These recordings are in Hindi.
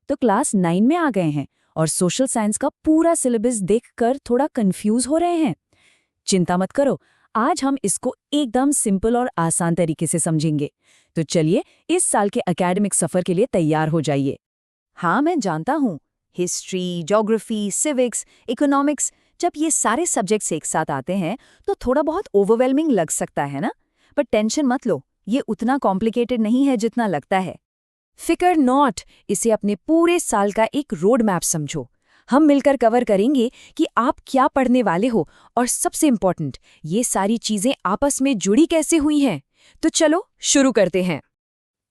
तो क्लास 9 में आ गए हैं और सोशल साइंस का पूरा सिलेबस देखकर थोड़ा कंफ्यूज हो रहे हैं। चिंता मत करो, आज हम इसको एकदम सिंपल और आसान तरीके से समझेंगे। तो चलिए इस साल के एकेडमिक सफर के लिए तैयार हो जाइए। हाँ, मैं जानता हूँ, हिस्ट्री, ज्योग्राफी, सिविक्स, इकोनॉमिक्स, जब ये सारे सब्जेक्ट्स एक साथ आते हैं तो थोड़ा बहुत ओवरवेलमिंग लग सकता है ना? पर टेंशन मत लो, ये उतना कॉम्प्लिकेटेड नहीं है जितना लगता है। फिकर नॉट, इसे अपने पूरे साल का एक रोड मैप समझो। हम मिलकर कवर करेंगे कि आप क्या पढ़ने वाले हो और सबसे इम्पोर्टेंट, ये सारी चीजें आपस में जुड़ी कैसे हुई हैं। तो चलो शुरू करते हैं।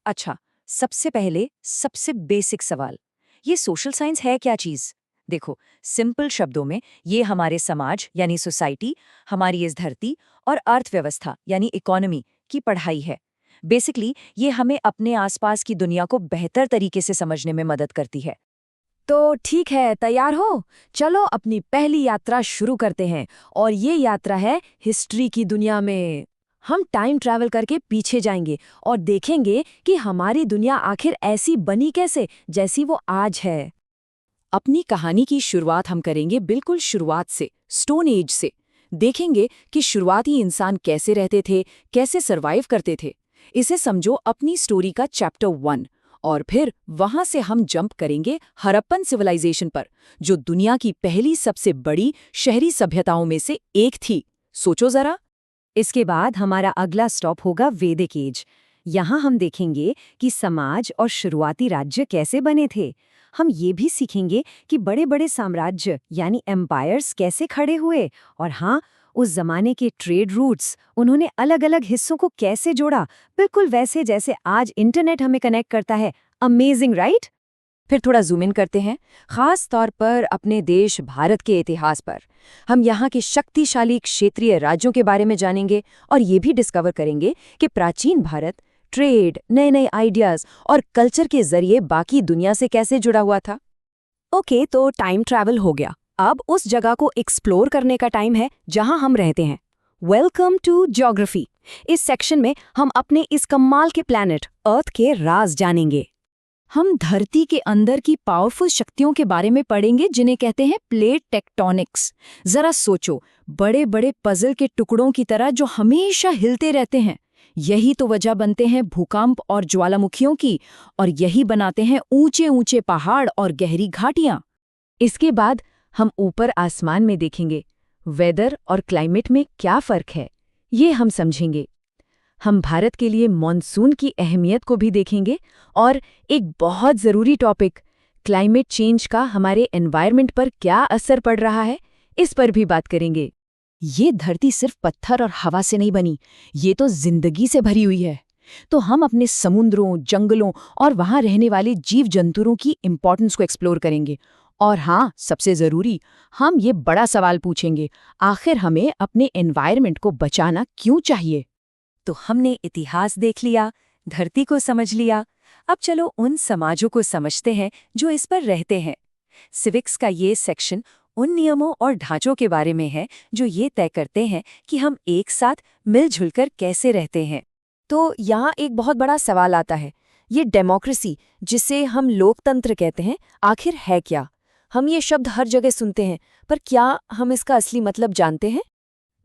अच्छा, सबसे पहले सबसे बेसिक सवाल, ये सोशल साइंस है क्या चीज? देखो, सिंपल शब्दों में ये हमारे समाज यानी सोसाइटी, हमारी इस धरती और अर्थव्यवस्था यानी इकोनॉमी की पढ़ाई है। बेसिकली ये हमें अपने आसपास की दुनिया को बेहतर तरीके से समझने में मदद करती है। तो ठीक है, तैयार हो? चलो अपनी पहली यात्रा शुरू करते हैं और ये यात्रा है हिस्ट्री की दुनिया में। हम टाइम ट्रैवल करके पीछे जाएंगे और देखेंगे कि हमारी दुनिया आखिर ऐसी बनी कैसे जैसी वो आज है। अपनी कहानी की शुरुआत हम करेंगे बिल्कुल शुरुआत से, स्टोन एज से। देखेंगे कि शुरुआती इंसान कैसे रहते थे, कैसे सरवाइव करते थे। इसे समझो अपनी स्टोरी का चैप्टर 1। और फिर वहां से हम जंप करेंगे हड़प्पन सिविलाइजेशन पर, जो दुनिया की पहली सबसे बड़ी शहरी सभ्यताओं में से एक थी। सोचो जरा। इसके बाद हमारा अगला स्टॉप होगा वैदिक एज। यहाँ हम देखेंगे कि समाज और शुरुआती राज्य कैसे बने थे। हम ये भी सीखेंगे कि बड़े बड़े साम्राज्य यानी एम्पायर्स कैसे खड़े हुए, और हाँ, उस जमाने के ट्रेड रूट्स, उन्होंने अलग अलग हिस्सों को कैसे जोड़ा, बिल्कुल वैसे जैसे आज इंटरनेट हमें कनेक्ट करता है। Amazing, right? फिर थोड़ा जूम इन करते हैं, खास तौर पर अपने देश भारत के इतिहास पर। हम यहाँ के शक्तिशाली क्षेत्रीय राज्यों के बारे में जानेंगे और ये भी डिस्कवर करेंगे कि प्राचीन भारत ट्रेड, नए नए आइडियाज और कल्चर के जरिए बाकी दुनिया से कैसे जुड़ा हुआ था। ओके, तो टाइम ट्रैवल हो गया। अब उस जगह को एक्सप्लोर करने का टाइम है जहां हम रहते हैं। Welcome to geography. इस सेक्शन में हम अपने इस कमाल के प्लैनेट अर्थ के राज जानेंगे। हम धरती के अंदर की पावरफुल शक्तियों के बारे में पढ़ेंगे जिन्हें कहते हैं प्लेट टेक्टोनिक्स। जरा सोचो, बड़े बड़े पजल के टुकड़ों की तरह जो हमेशा हिलते रहते हैं। यही तो वजह बनते हैं भूकंप और ज्वालामुखियों की, और यही बनाते हैं ऊंचे ऊंचे पहाड़ और गहरी घाटियां। इसके बाद हम ऊपर आसमान में देखेंगे, वेदर और क्लाइमेट में क्या फर्क है, ये हम समझेंगे। हम भारत के लिए मॉनसून की अहमियत को भी देखेंगे और एक बहुत ज़रूरी टॉपिक, क्लाइमेट चेंज का हमारे एनवायरनमेंट पर क्या असर पड़ रहा है, इस पर भी बात करेंगे। ये धरती सिर्फ पत्थर और हवा से नहीं बनी, ये तो जिंदगी से भरी हुई है। तो हम अपने समुद्रों, जंगलों और वहाँ रहने वाले जीव जंतुओं की इम्पोर्टेंस को एक्सप्लोर करेंगे। और हाँ, सबसे ज़रूरी, हम ये बड़ा सवाल पूछेंगे, आखिर हमें अपने एनवायरनमेंट को बचाना क्यों चाहिए। तो हमने इतिहास देख लिया, धरती को समझ लिया। अब चलो उन समाजों को समझते हैं जो इस पर रहते हैं। सिविक्स का ये सेक्शन उन नियमों और ढांचों के बारे में है जो ये तय करते हैं कि हम एक साथ मिलजुल कर कैसे रहते हैं। तो यहाँ एक बहुत बड़ा सवाल आता है, ये डेमोक्रेसी, जिसे हम लोकतंत्र कहते हैं, आखिर है क्या? हम ये शब्द हर जगह सुनते हैं, पर क्या हम इसका असली मतलब जानते हैं?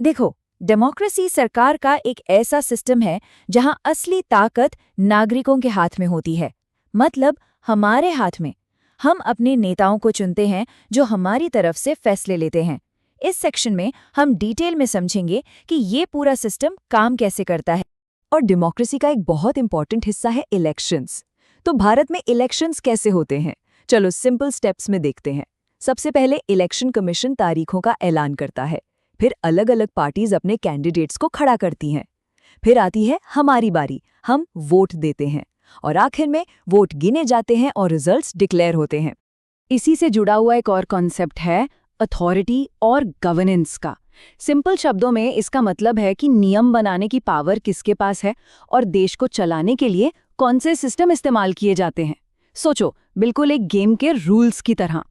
देखो, डेमोक्रेसी सरकार का एक ऐसा सिस्टम है जहां असली ताकत नागरिकों के हाथ में होती है, मतलब हमारे हाथ में। हम अपने नेताओं को चुनते हैं जो हमारी तरफ से फैसले लेते हैं। इस सेक्शन में हम डिटेल में समझेंगे कि ये पूरा सिस्टम काम कैसे करता है। और डेमोक्रेसी का एक बहुत इंपॉर्टेंट हिस्सा है इलेक्शंस। तो भारत में इलेक्शंस कैसे होते हैं, चलो सिंपल स्टेप्स में देखते हैं। सबसे पहले इलेक्शन कमीशन तारीखों का ऐलान करता है, फिर अलग अलग पार्टीज अपने कैंडिडेट्स को खड़ा करती हैं। फिर आती है हमारी बारी, हम वोट देते हैं, और आखिर में वोट गिने जाते हैं और रिजल्ट्स डिक्लेयर होते हैं। इसी से जुड़ा हुआ एक और कॉन्सेप्ट है अथॉरिटी और गवर्नेंस का। सिंपल शब्दों में इसका मतलब है कि नियम बनाने की पावर किसके पास है और देश को चलाने के लिए कौन से सिस्टम इस्तेमाल किए जाते हैं। सोचो, बिल्कुल एक गेम के रूल्स की तरह।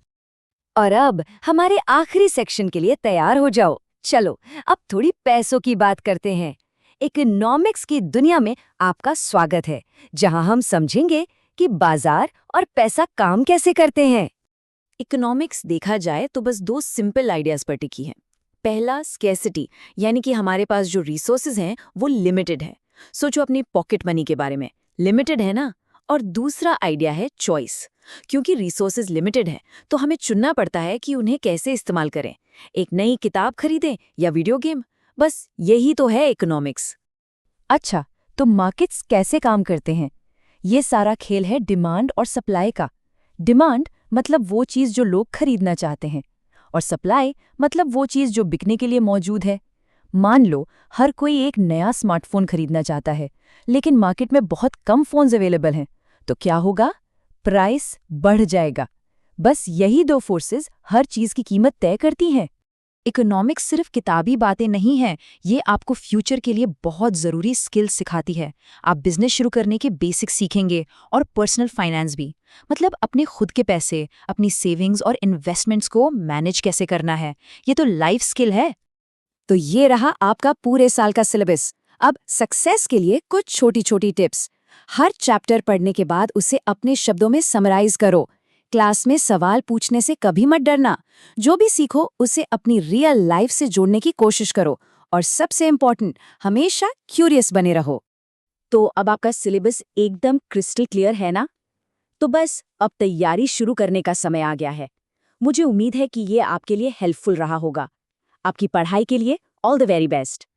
और अब हमारे आखिरी सेक्शन के लिए तैयार हो जाओ। चलो अब थोड़ी पैसों की बात करते हैं। इकोनॉमिक्स की दुनिया में आपका स्वागत है, जहां हम समझेंगे कि बाजार और पैसा काम कैसे करते हैं। इकोनॉमिक्स देखा जाए तो बस दो सिंपल आइडियाज पर टिकी है। पहला स्केर्सिटी, यानी कि हमारे पास जो रिसोर्सेज हैं वो लिमिटेड है। सोचो अपनी पॉकेट मनी के बारे में, लिमिटेड है ना। और दूसरा आइडिया है चॉइस। क्योंकि रिसोर्सेज लिमिटेड है तो हमें चुनना पड़ता है कि उन्हें कैसे इस्तेमाल करें। एक नई किताब खरीदें या वीडियो गेम, बस यही तो है इकोनॉमिक्स। अच्छा, तो मार्केट्स कैसे काम करते हैं? ये सारा खेल है डिमांड और सप्लाई का। डिमांड मतलब वो चीज़ जो लोग खरीदना चाहते हैं, और सप्लाई मतलब वो चीज़ जो बिकने के लिए मौजूद है। मान लो हर कोई एक नया स्मार्टफोन खरीदना चाहता है, लेकिन मार्केट में बहुत कम फ़ोन्स अवेलेबल हैं, तो क्या होगा? प्राइस बढ़ जाएगा। बस यही दो फोर्सेस हर चीज़ की कीमत तय करती हैं। इकोनॉमिक्स सिर्फ किताबी बातें नहीं हैं, ये आपको फ्यूचर के लिए बहुत ज़रूरी स्किल्स सिखाती है। आप बिजनेस शुरू करने के बेसिक्स सीखेंगे और पर्सनल फाइनेंस भी, मतलब अपने खुद के पैसे, अपनी सेविंग्स और इन्वेस्टमेंट्स को मैनेज कैसे करना है। ये तो लाइफ स्किल है। तो ये रहा आपका पूरे साल का सिलेबस। अब सक्सेस के लिए कुछ छोटी छोटी टिप्स। हर चैप्टर पढ़ने के बाद उसे अपने शब्दों में समराइज करो। क्लास में सवाल पूछने से कभी मत डरना। जो भी सीखो उसे अपनी रियल लाइफ से जोड़ने की कोशिश करो। और सबसे इम्पोर्टेंट, हमेशा क्यूरियस बने रहो। तो अब आपका सिलेबस एकदम क्रिस्टल क्लियर है ना? तो बस अब तैयारी शुरू करने का समय आ गया है। मुझे उम्मीद है कि ये आपके लिए हेल्पफुल रहा होगा। आपकी पढ़ाई के लिए ऑल द वेरी बेस्ट।